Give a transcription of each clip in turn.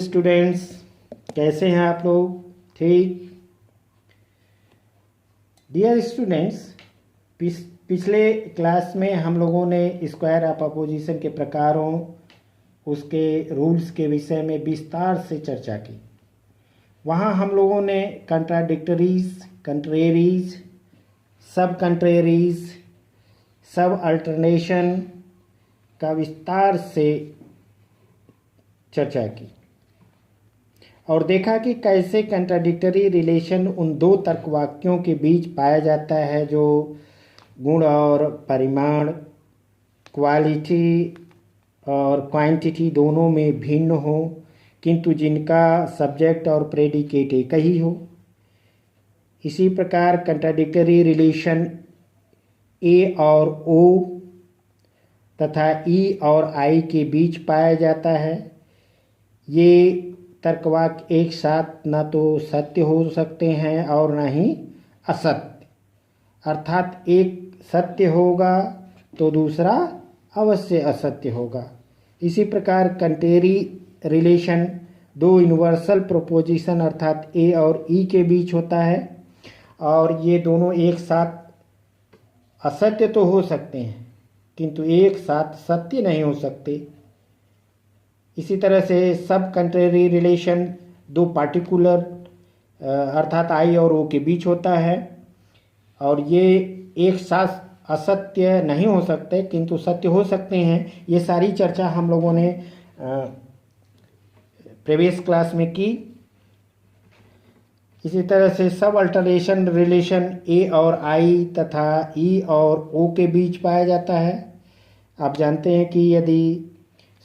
Students, कैसे हैं आप लोग? ठीक। डियर स्टूडेंट्स, पिछले क्लास में हम लोगों ने स्क्वायर ऑफ अपोजिशन के प्रकारों, उसके रूल्स के विषय में विस्तार से चर्चा की। वहाँ हम लोगों ने कंट्राडिक्टरीज, कंट्रेरीज, सब कंट्रेरीज, सब अल्टरनेशन का विस्तार से चर्चा की और देखा कि कैसे कंट्राडिक्टरी रिलेशन उन दो तर्क वाक्यों के बीच पाया जाता है जो गुण और परिमाण, क्वालिटी और क्वांटिटी दोनों में भिन्न हो, किंतु जिनका सब्जेक्ट और प्रेडिकेट एक ही हो। इसी प्रकार कंट्राडिक्टरी रिलेशन ए और ओ तथा ई और आई के बीच पाया जाता है। ये तर्कवाक एक साथ न तो सत्य हो सकते हैं और न ही असत्य, अर्थात एक सत्य होगा तो दूसरा अवश्य असत्य होगा। इसी प्रकार कंट्रेरी रिलेशन दो यूनिवर्सल प्रोपोजिशन अर्थात ए और ई के बीच होता है और ये दोनों एक साथ असत्य तो हो सकते हैं किंतु एक साथ सत्य नहीं हो सकते। इसी तरह से सब कंट्रेरी रिलेशन दो पार्टिकुलर अर्थात आई और ओ के बीच होता है और ये एक साथ असत्य नहीं हो सकते किंतु सत्य हो सकते हैं। ये सारी चर्चा हम लोगों ने प्रीवियस क्लास में की। इसी तरह से सब अल्टरनेशन रिलेशन ए और आई तथा ई और ओ के बीच पाया जाता है। आप जानते हैं कि यदि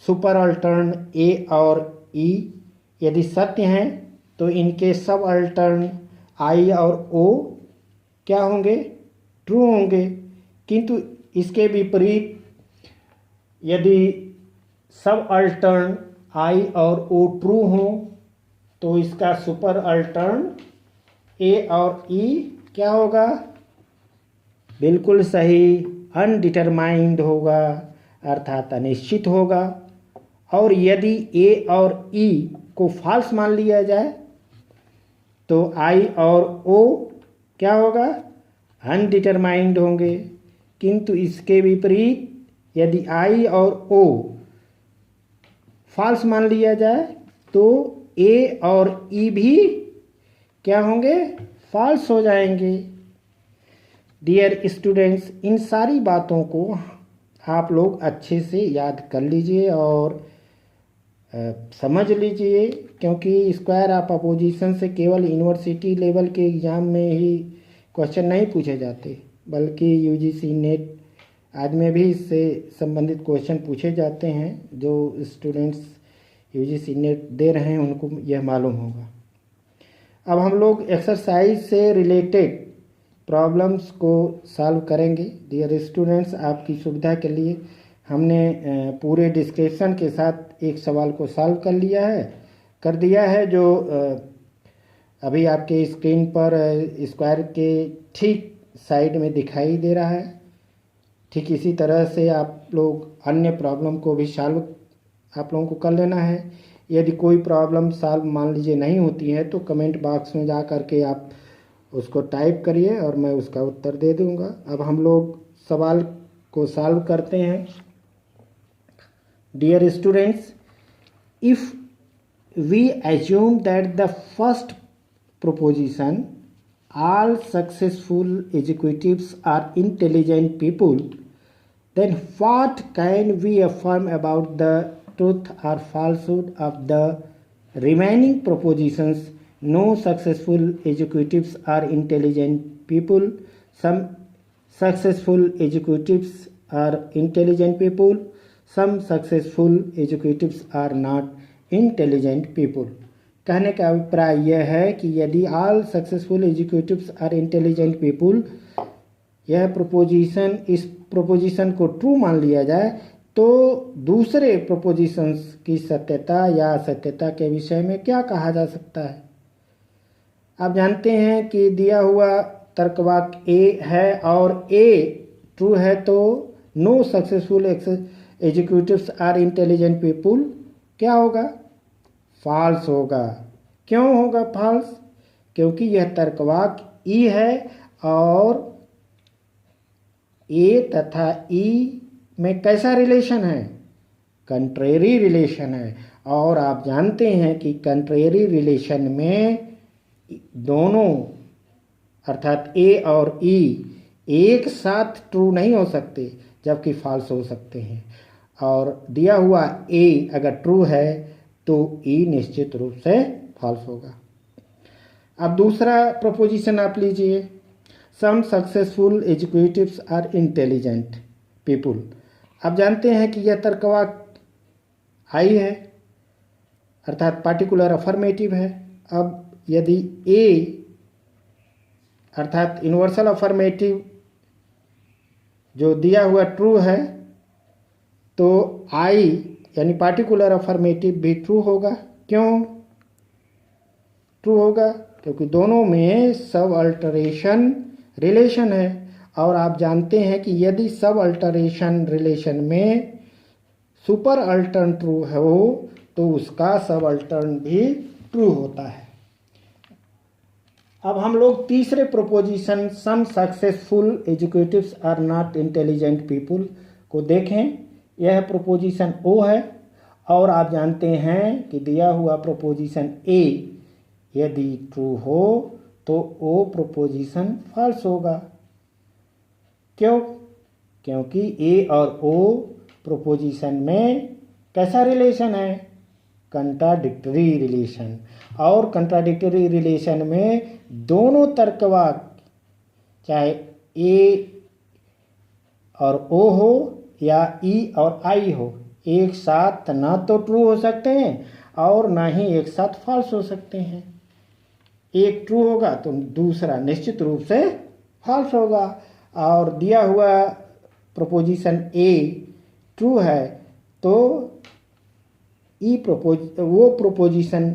सुपर अल्टर्न ए और ई यदि सत्य हैं तो इनके सब अल्टर्न आई और ओ क्या होंगे? ट्रू होंगे। किंतु इसके विपरीत यदि सब अल्टर्न आई और ओ ट्रू हों तो इसका सुपर अल्टर्न ए और ई क्या होगा? बिल्कुल सही, अनडिटरमाइंड होगा अर्थात अनिश्चित होगा। और यदि ए और ई को फॉल्स मान लिया जाए तो आई और ओ क्या होगा? अनडिटरमाइंड होंगे। किंतु इसके विपरीत यदि आई और ओ फॉल्स मान लिया जाए तो ए और ई भी क्या होंगे? फॉल्स हो जाएंगे। डियर स्टूडेंट्स, इन सारी बातों को आप लोग अच्छे से याद कर लीजिए और समझ लीजिए, क्योंकि स्क्वायर ऑफ अपोजिशन से केवल यूनिवर्सिटी लेवल के एग्ज़ाम में ही क्वेश्चन नहीं पूछे जाते बल्कि यूजीसी नेट आदि में भी इससे संबंधित क्वेश्चन पूछे जाते हैं। जो स्टूडेंट्स यूजीसी नेट दे रहे हैं उनको यह मालूम होगा। अब हम लोग एक्सरसाइज से रिलेटेड प्रॉब्लम्स को सॉल्व करेंगे। डियर स्टूडेंट्स, आपकी सुविधा के लिए हमने पूरे डिस्क्रिप्शन के साथ एक सवाल को सॉल्व कर दिया है जो अभी आपके स्क्रीन पर स्क्वायर के ठीक साइड में दिखाई दे रहा है। ठीक इसी तरह से आप लोग अन्य प्रॉब्लम को भी सॉल्व आप लोगों को कर लेना है। यदि कोई प्रॉब्लम सॉल्व मान लीजिए नहीं होती है तो कमेंट बॉक्स में जा कर के आप उसको टाइप करिए और मैं उसका उत्तर दे दूंगा। अब हम लोग सवाल को सॉल्व करते हैं। Dear students, if we assume that the first proposition, all successful executives are intelligent people, then what can we affirm about the truth or falsehood of the remaining propositions? No successful executives are intelligent people. Some successful executives are intelligent people. Some successful executives are not intelligent people. कहने का अभिप्राय यह है कि यदि all successful executives are intelligent people, यह proposition इस proposition को ट्रू मान लिया जाए तो दूसरे प्रोपोजिशंस की सत्यता या असत्यता के विषय में क्या कहा जा सकता है? आप जानते हैं कि दिया हुआ तर्कवाक ए है और ए ट्रू है तो no successful executives are intelligent people क्या होगा? फॉल्स होगा। क्यों होगा फॉल्स? क्योंकि यह तर्कवाक्य ई है और ए तथा ई में कैसा रिलेशन है? कंट्रेरी रिलेशन है। और आप जानते हैं कि कंट्रेरी रिलेशन में दोनों अर्थात ए और ई एक साथ ट्रू नहीं हो सकते, जबकि फॉल्स हो सकते हैं। और दिया हुआ ए अगर ट्रू है तो ई निश्चित रूप से फॉल्स होगा। अब दूसरा प्रोपोजिशन आप लीजिए, सम successful executives are intelligent people. आप जानते हैं कि यह तर्कवाक्य आई है अर्थात पार्टिकुलर अफर्मेटिव है। अब यदि ए अर्थात यूनिवर्सल अफर्मेटिव जो दिया हुआ ट्रू है तो आई यानी पार्टिकुलर अफर्मेटिव भी ट्रू होगा। क्यों ट्रू होगा? क्योंकि दोनों में सब अल्टरेशन रिलेशन है। और आप जानते हैं कि यदि सब अल्टरेशन रिलेशन में सुपर अल्टर्न ट्रू हो तो उसका सब अल्टर्न भी ट्रू होता है। अब हम लोग तीसरे proposition some successful executives are not intelligent people को देखें। यह प्रोपोजिशन ओ है और आप जानते हैं कि दिया हुआ प्रोपोजिशन ए यदि ट्रू हो तो ओ प्रोपोजिशन फॉल्स होगा। क्यों? क्योंकि ए और ओ प्रोपोजिशन में कैसा रिलेशन है? Contradictory relation. और कंट्राडिक्टरी रिलेशन में दोनों तर्कवाक्य चाहे ए और ओ हो या ई और आई हो एक साथ ना तो ट्रू हो सकते हैं और ना ही एक साथ फॉल्स हो सकते हैं। एक ट्रू होगा तो दूसरा निश्चित रूप से फॉल्स होगा। और दिया हुआ प्रोपोजिशन ए ट्रू है तो वो प्रोपोजिशन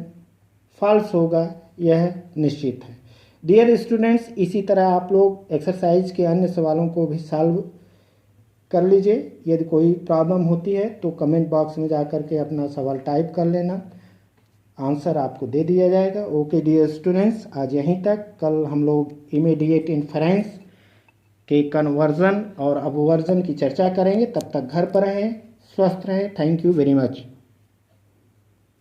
फॉल्स होगा, यह निश्चित है। डियर स्टूडेंट्स, इसी तरह आप लोग एक्सरसाइज के अन्य सवालों को भी सॉल्व कर लीजिए। यदि कोई प्रॉब्लम होती है तो कमेंट बॉक्स में जा कर के अपना सवाल टाइप कर लेना, आंसर आपको दे दिया जाएगा। ओके डियर स्टूडेंट्स, आज यहीं तक। कल हम लोग इमीडिएट इन्फरेंस के कन्वर्जन और अपवर्जन की चर्चा करेंगे। तब तक घर पर रहें, स्वस्थ रहें। Thank you very much.